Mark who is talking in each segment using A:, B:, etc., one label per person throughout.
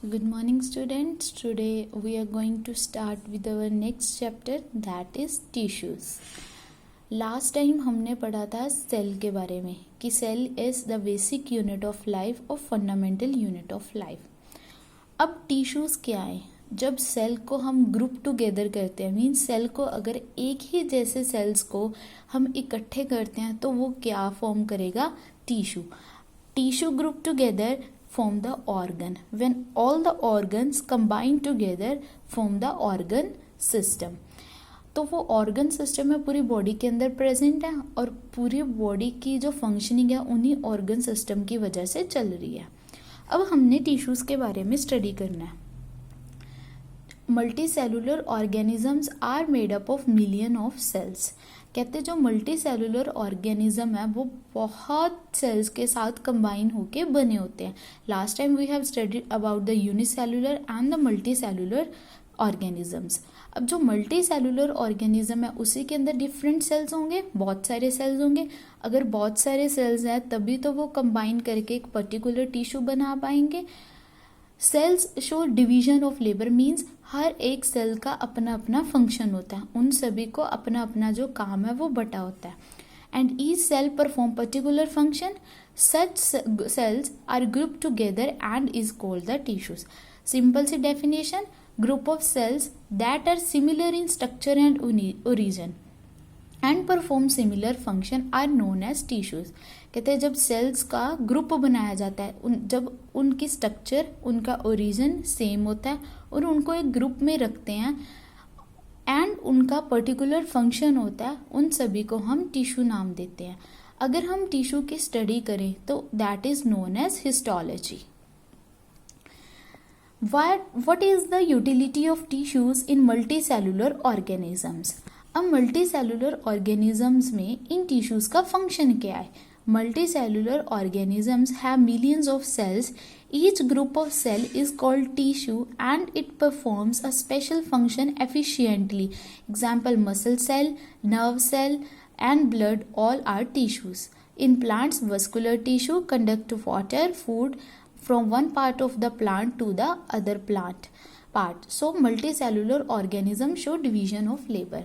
A: Good morning students. Today we are going to start with our next chapter, that is tissues. Last time हमने पढ़ा था cell के बारे में कि cell is the basic unit of life और fundamental unit of life. अब tissues क्या है? जब सेल को हम ग्रुप टुगेदर करते हैं, मीन्स सेल को अगर एक ही जैसे सेल्स को हम इकट्ठे करते हैं तो वो क्या फॉर्म करेगा? Tissue. Tissue group together form the organ. When all the organs combine together form the organ system. तो वो ऑर्गन सिस्टम है पूरी बॉडी के अंदर प्रेजेंट है और पूरी बॉडी की जो फंक्शनिंग है उन्हीं ऑर्गन सिस्टम की वजह से चल रही है. अब हमने टिश्यूज़ के बारे में स्टडी करना है. Multicellular organisms are made up of million of cells. कहते हैं जो मल्टी सेलुलर ऑर्गेनिज्म है वो बहुत सेल्स के साथ कंबाइन होके बने होते हैं. Last time we have studied about the unicellular and the multicellular organisms. अब जो मल्टी सेलुलर ऑर्गेनिज्म है उसी के अंदर डिफरेंट सेल्स होंगे, बहुत सारे सेल्स होंगे. अगर बहुत सारे सेल्स हैं तभी तो वो कंबाइन करके एक पर्टिकुलर टिश्यू बना पाएंगे. Cells show division of labour, means हर एक सेल का अपना अपना फंक्शन होता है, उन सभी को अपना अपना जो काम है वो बटा होता है. And each cell perform particular function. Such cells are group together and is called the tissues. Simple सी definition, group of cells that are similar in structure and origin and perform similar function are known as tissues. कहते हैं जब sales का group बनाया जाता है, जब उनकी स्ट्रक्चर, उनका ओरिजिन सेम होता है और उनको एक ग्रुप में रखते हैं एंड उनका पर्टिकुलर फंक्शन होता है, उन सभी को हम टिश्यू नाम देते हैं. अगर हम टिश्यू की स्टडी करें तो that is known as histology. What is the utility of tissues in multicellular organisms? अब मल्टीसेलुलर ऑर्गेनिजम्स में इन टिश्यूज का फंक्शन क्या है? Multicellular organisms have millions of cells. Each group of cell is called tissue and it performs a special function efficiently. Example, muscle cell, nerve cell and blood all are tissues. In plants, vascular tissue conduct water, food from one part of the plant to the other plant part. So multicellular organisms show division of labor.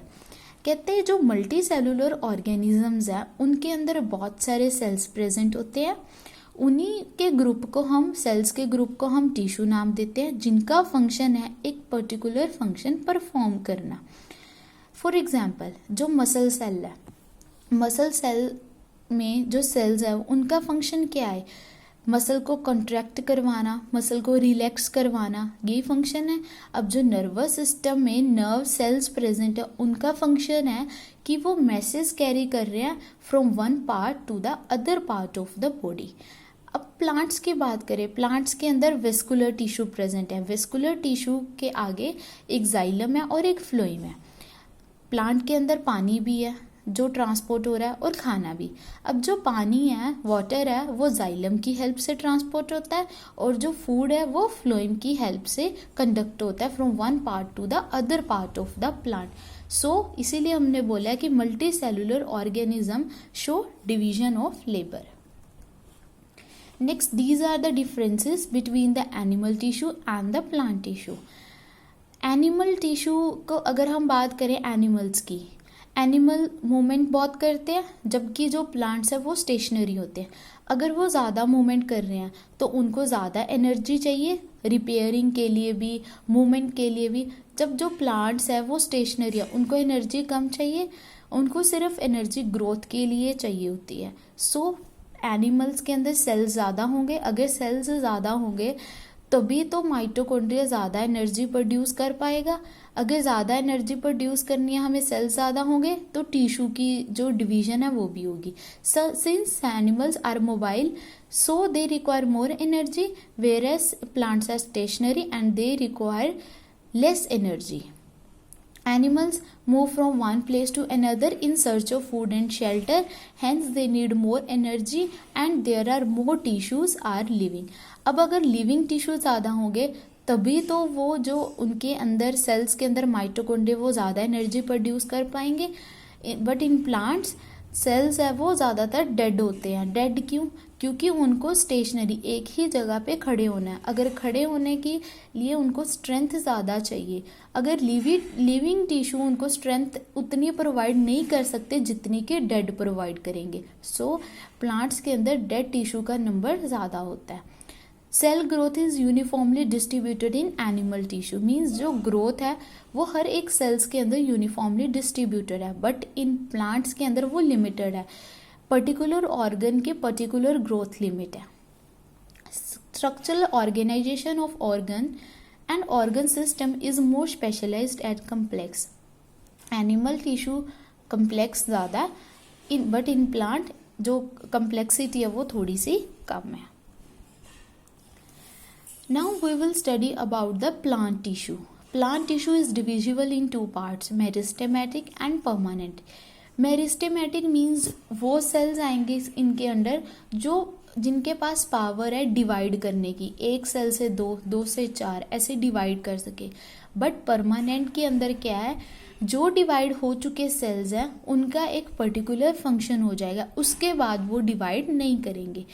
A: कहते हैं जो multi cellular organisms हैं उनके अंदर बहुत सारे cells present होते हैं. उन्हीं के ग्रुप को हम, सेल्स के ग्रुप को हम टिश्यू नाम देते हैं, जिनका फंक्शन है एक पर्टिकुलर फंक्शन परफॉर्म करना. फॉर एग्जांपल, जो मसल सेल है, मसल सेल में जो सेल्स है उनका फंक्शन क्या है? मसल को कॉन्ट्रैक्ट करवाना, मसल को रिलैक्स करवाना, ये फंक्शन है. अब जो नर्वस सिस्टम में नर्व सेल्स प्रेजेंट है उनका फंक्शन है कि वो मैसेज कैरी कर रहे हैं from one part to the other part of the body. अब प्लांट्स की बात करें, प्लांट्स के अंदर वेस्कुलर टिश्यू प्रेजेंट है. वेस्कुलर टिश्यू के आगे एक जाइलम है और एक फ्लोएम है. प्लांट के अंदर पानी भी है जो ट्रांसपोर्ट हो रहा है और खाना भी. अब जो पानी है, वाटर है, वो जाइलम की हेल्प से ट्रांसपोर्ट होता है और जो फूड है वो फ्लोएम की हेल्प से कंडक्ट होता है from one part to the other part of the plant. So इसीलिए हमने बोला कि multicellular organism show division of labour. Next, these are the differences between the animal tissue and the plant tissue. Animal tissue को अगर हम बात करें animals की, एनिमल मूवमेंट बहुत करते हैं जबकि जो प्लांट्स है वो स्टेशनरी होते हैं. अगर वो ज़्यादा मूवमेंट कर रहे हैं तो उनको ज़्यादा एनर्जी चाहिए रिपेयरिंग के लिए भी, मूवमेंट के लिए भी. जब जो प्लांट्स है वो स्टेशनरी है, उनको एनर्जी कम चाहिए, उनको सिर्फ एनर्जी ग्रोथ के लिए चाहिए होती है. सो एनिमल्स के अंदर सेल्स ज़्यादा होंगे. अगर सेल्स ज़्यादा होंगे तभी तो माइटोकॉन्ड्रिया ज़्यादा एनर्जी प्रोड्यूस कर पाएगा. अगर ज़्यादा एनर्जी प्रोड्यूस करनी है हमें, सेल्स ज़्यादा होंगे तो टिश्यू की जो डिवीजन है वो भी होगी. Since animals are mobile so they require more energy, whereas plants are stationary and they require less energy. Animals move from one place to another in search of food and shelter, hence they need more energy and there are more tissues are living. अब अगर living tissue ज़्यादा होंगे तभी तो वो जो उनके अंदर सेल्स के अंदर माइटोकॉन्ड्रिया वो ज़्यादा एनर्जी प्रोड्यूस कर पाएंगे. बट इन प्लांट्स सेल्स है वो ज़्यादातर डेड होते हैं. डेड क्यों? क्योंकि उनको स्टेशनरी एक ही जगह पे खड़े होना है। अगर खड़े होने के लिए उनको स्ट्रेंथ ज़्यादा चाहिए। अगर लिविंग टिश्यू उनको स्ट्रेंथ उतनी प्रोवाइड नहीं कर सकते जितनी कि डेड प्रोवाइड करेंगे। सो प्लांट्स के अंदर डेड टिश्यू का नंबर ज़्यादा होता है। Cell growth is uniformly distributed in animal tissue, means जो ग्रोथ है वो हर एक सेल्स के अंदर यूनिफॉर्मली डिस्ट्रीब्यूटेड है, बट इन प्लांट्स के अंदर वो लिमिटेड है। पर्टिकुलर ऑर्गन के पर्टिकुलर ग्रोथ लिमिट है। Structural organization of organ and organ system is more specialized and complex. Animal tissue complex ज़्यादा है, बट इन प्लांट जो कम्प्लेक्सिटी है वो थोड़ी सी कम है। Now we will study about the plant tissue. Plant tissue is divisible in two parts, meristematic and permanent. Meristematic means वो cells आएंगे इनके अंदर जो जिनके पास पावर है डिवाइड करने की, एक सेल से दो से चार ऐसे डिवाइड कर सके। बट परमानेंट के अंदर क्या है, जो डिवाइड हो चुके सेल्स हैं उनका एक पर्टिकुलर फंक्शन हो जाएगा, उसके बाद वो डिवाइड नहीं करेंगे।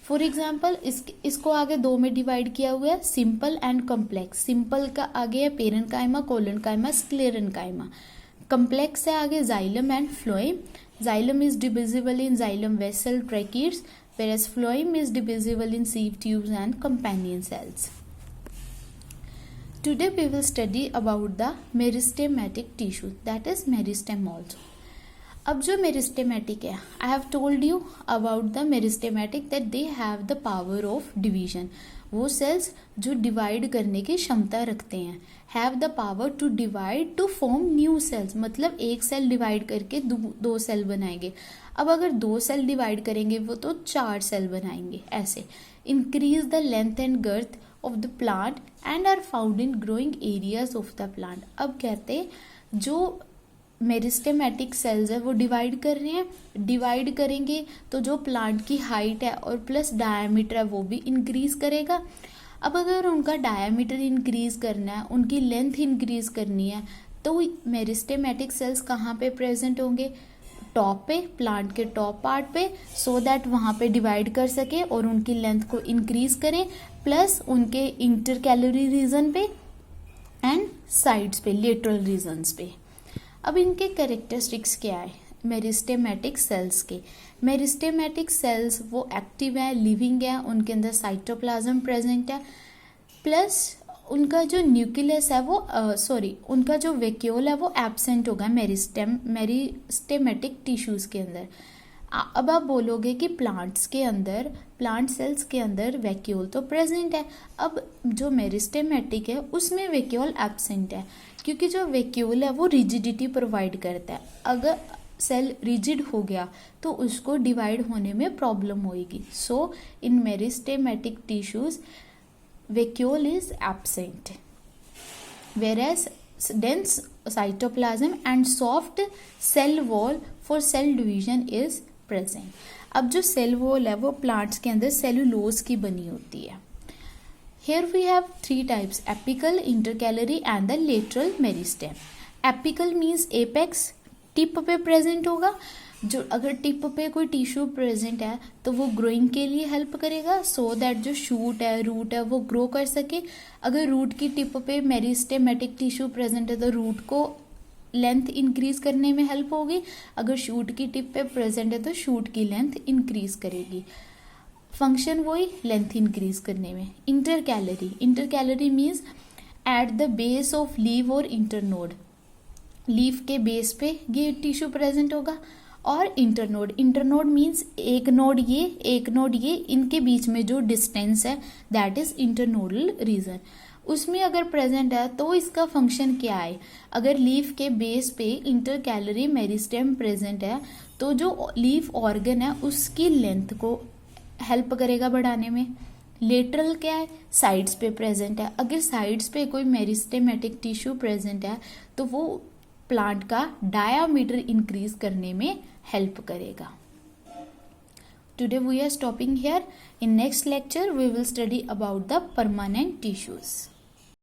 A: फॉर एग्जाम्पल इसको आगे दो में डिवाइड किया हुआ है, सिंपल एंड कम्प्लेक्स। सिंपल का आगे है पेरेन्काइमा, कोलेनकाइमा, स्क्लेरेन्काइमा। कम्प्लेक्स है आगे xylem and phloem. Xylem is divisible in xylem vessel tracheids, whereas phloem is divisible in sieve tubes and companion cells. Today we will study about the meristematic tissue, that is meristem also. अब जो meristematic है, I have told you about the meristematic that they have the power of division. वो cells जो divide करने की क्षमता रखते हैं, have the power to divide to form new cells, मतलब एक सेल डिवाइड करके दो सेल बनाएंगे। अब अगर दो सेल डिवाइड करेंगे वो तो चार सेल बनाएंगे। ऐसे increase the length and girth of the plant and are found in growing areas of the plant. अब कहते हैं जो मेरिस्टेमेटिक सेल्स है वो डिवाइड कर रहे हैं, डिवाइड करेंगे तो जो प्लांट की हाइट है और प्लस डायामीटर है वो भी इंक्रीज करेगा। अब अगर उनका डायामीटर इंक्रीज करना है, उनकी लेंथ इंक्रीज करनी है, तो मेरिस्टेमेटिक सेल्स कहाँ पे प्रेजेंट होंगे, टॉप पे, प्लांट के टॉप पार्ट पे, सो दैट वहाँ पे डिवाइड कर सके और उनकी लेंथ को इंक्रीज करें, प्लस उनके इंटरकैलोरी रीजन पे एंड साइड्स पे, लेटरल रीजन्स पे। अब इनके कैरेक्टरिस्टिक्स क्या है मेरिस्टेमेटिक सेल्स के। मेरिस्टेमेटिक सेल्स वो एक्टिव है, लिविंग है, उनके अंदर साइटोप्लाज्म प्रेजेंट है, प्लस उनका जो न्यूक्लियस है वो उनका जो वैक्यूल है वो एब्सेंट होगा मेरिस्टेमेटिक टिश्यूज के अंदर। अब आप बोलोगे कि प्लांट्स के अंदर, प्लांट सेल्स के अंदर वैक्यूल तो प्रेजेंट है। अब जो मेरिस्टेमेटिक है उसमें वैक्यूल एब्सेंट है, क्योंकि जो वैक्यूल है वो रिजिडिटी प्रोवाइड करता है। अगर सेल रिजिड हो गया तो उसको डिवाइड होने में प्रॉब्लम होगी। So in meristematic tissues vacuole is absent, whereas dense cytoplasm and soft cell wall for cell division is present. अब जो सेल वॉल है वो प्लांट्स के अंदर सेलुलोज की बनी होती है। Here we have three types, apical, intercalary and the lateral meristem. Apical means apex, tip पे प्रेजेंट होगा। जो अगर टिप पे कोई टिश्यू प्रेजेंट है तो वो ग्रोइंग के लिए हेल्प करेगा, सो दैट जो शूट है, रूट है, वो ग्रो कर सके। अगर रूट की टिप पे मेरिस्टेमेटिक टिश्यू प्रेजेंट है तो रूट को लेंथ इंक्रीज करने में हेल्प होगी। अगर शूट की टिप पे प्रेजेंट है तो शूट की लेंथ इंक्रीज करेगी। फंक्शन वही, लेंथ इंक्रीज करने में। Intercalary, intercalary means at the base of leave और इंटरनोड, लीफ के बेस पे ये टिश्यू प्रेजेंट होगा। और इंटरनोड, इंटरनोड मीन्स एक नोड ये, एक नोड ये, इनके बीच में जो डिस्टेंस है दैट इज इंटरनोडल रीजन, उसमें अगर प्रेजेंट है तो इसका फंक्शन क्या है। अगर लीफ के बेस पे इंटरकैलरी मेरिस्टेम प्रेजेंट है तो जो लीफ ऑर्गन है उसकी लेंथ को हेल्प करेगा बढ़ाने में। लेटरल क्या है, साइड्स पे प्रेजेंट है। अगर साइड्स पे कोई मेरिस्टेमेटिक टिश्यू प्रेजेंट है तो वो प्लांट का डायामीटर इंक्रीज करने में हेल्प करेगा। Today we are stopping here. In next lecture we will study about the permanent tissues.